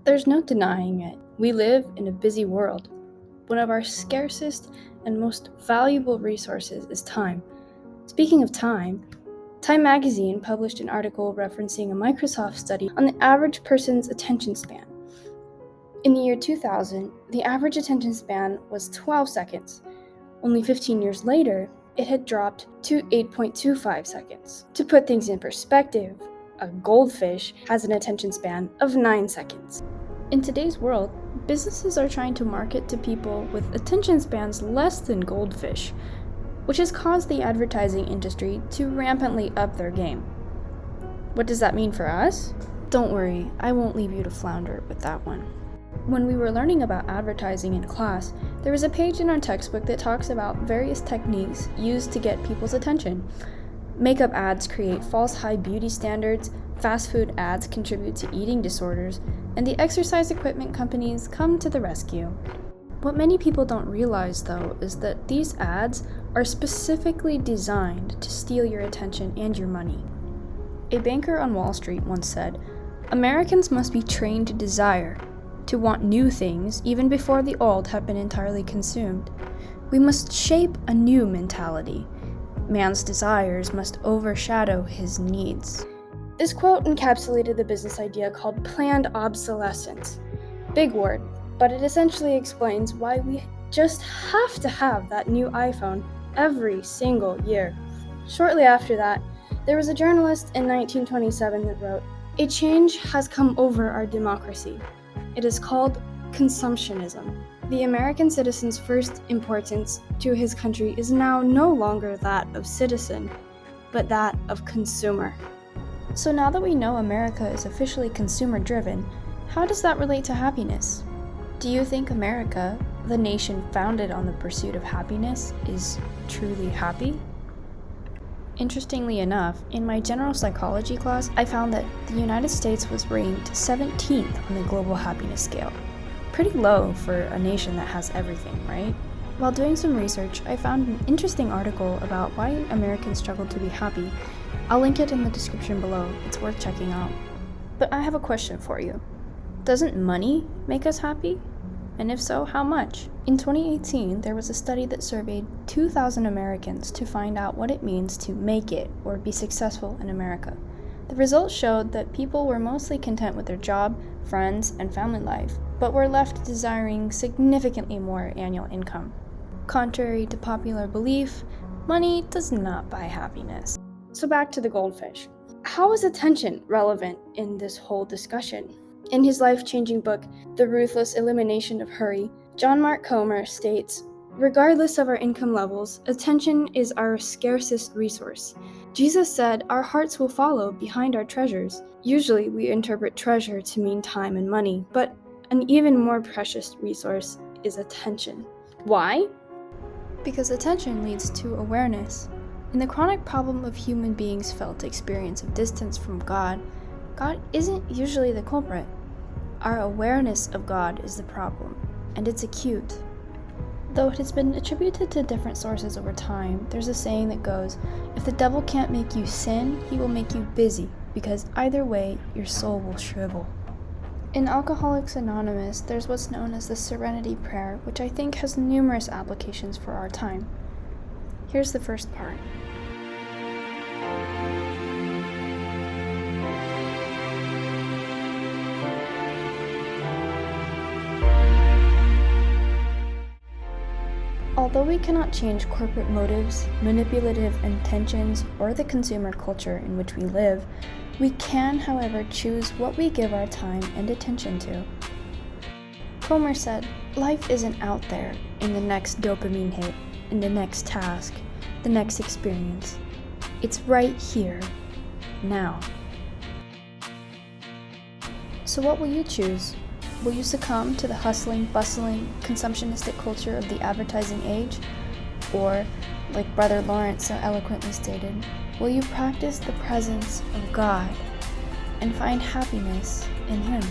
There's no denying it. We live in a busy world. One of our scarcest and most valuable resources is time. Speaking of time magazine published an article referencing a Microsoft study on the average person's attention span. In the year 2000, the average attention span was 12 seconds. Only 15 years later, it had dropped to 8.25 seconds. To put things in perspective, a goldfish has an attention span of 9 seconds. In today's world, businesses are trying to market to people with attention spans less than goldfish, which has caused the advertising industry to rampantly up their game. What does that mean for us? Don't worry, I won't leave you to flounder with that one. When we were learning about advertising in class, there was a page in our textbook that talks about various techniques used to get people's attention. Makeup ads create false high beauty standards, fast food ads contribute to eating disorders, and the exercise equipment companies come to the rescue. What many people don't realize, though, is that these ads are specifically designed to steal your attention and your money. A banker on Wall Street once said, "Americans must be trained to desire, to want new things even before the old have been entirely consumed. We must shape a new mentality. Man's desires must overshadow his needs." This quote encapsulated the business idea called planned obsolescence. Big word, but it essentially explains why we just have to have that new iPhone every single year. Shortly after that, there was a journalist in 1927 that wrote, "A change has come over our democracy. It is called consumptionism. The American citizen's first importance to his country is now no longer that of citizen, but that of consumer." So now that we know America is officially consumer-driven, how does that relate to happiness? Do you think America, the nation founded on the pursuit of happiness, is truly happy? Interestingly enough, in my general psychology class, I found that the United States was ranked 17th on the global happiness scale. Pretty low for a nation that has everything, right? While doing some research, I found an interesting article about why Americans struggle to be happy. I'll link it in the description below. It's worth checking out. But I have a question for you. Doesn't money make us happy? And if so, how much? In 2018, there was a study that surveyed 2,000 Americans to find out what it means to make it or be successful in America. The results showed that people were mostly content with their job, friends, and family life, but were left desiring significantly more annual income. Contrary to popular belief, money does not buy happiness. So back to the goldfish. How is attention relevant in this whole discussion? In his life-changing book, The Ruthless Elimination of Hurry, John Mark Comer states, "Regardless of our income levels, attention is our scarcest resource. Jesus said our hearts will follow behind our treasures. Usually we interpret treasure to mean time and money, but an even more precious resource is attention." Why? Because attention leads to awareness. In the chronic problem of human beings' felt experience of distance from God, God isn't usually the culprit. Our awareness of God is the problem, and it's acute. Though it has been attributed to different sources over time, there's a saying that goes, "If the devil can't make you sin, he will make you busy, because either way, your soul will shrivel." In Alcoholics Anonymous, there's what's known as the Serenity Prayer, which I think has numerous applications for our time. Here's the first part. Although we cannot change corporate motives, manipulative intentions, or the consumer culture in which we live, we can, however, choose what we give our time and attention to. Comer said, "Life isn't out there in the next dopamine hit, in the next task, the next experience. It's right here, now." So what will you choose? Will you succumb to the hustling, bustling, consumptionistic culture of the advertising age? Or, like Brother Lawrence so eloquently stated, will you practice the presence of God and find happiness in Him?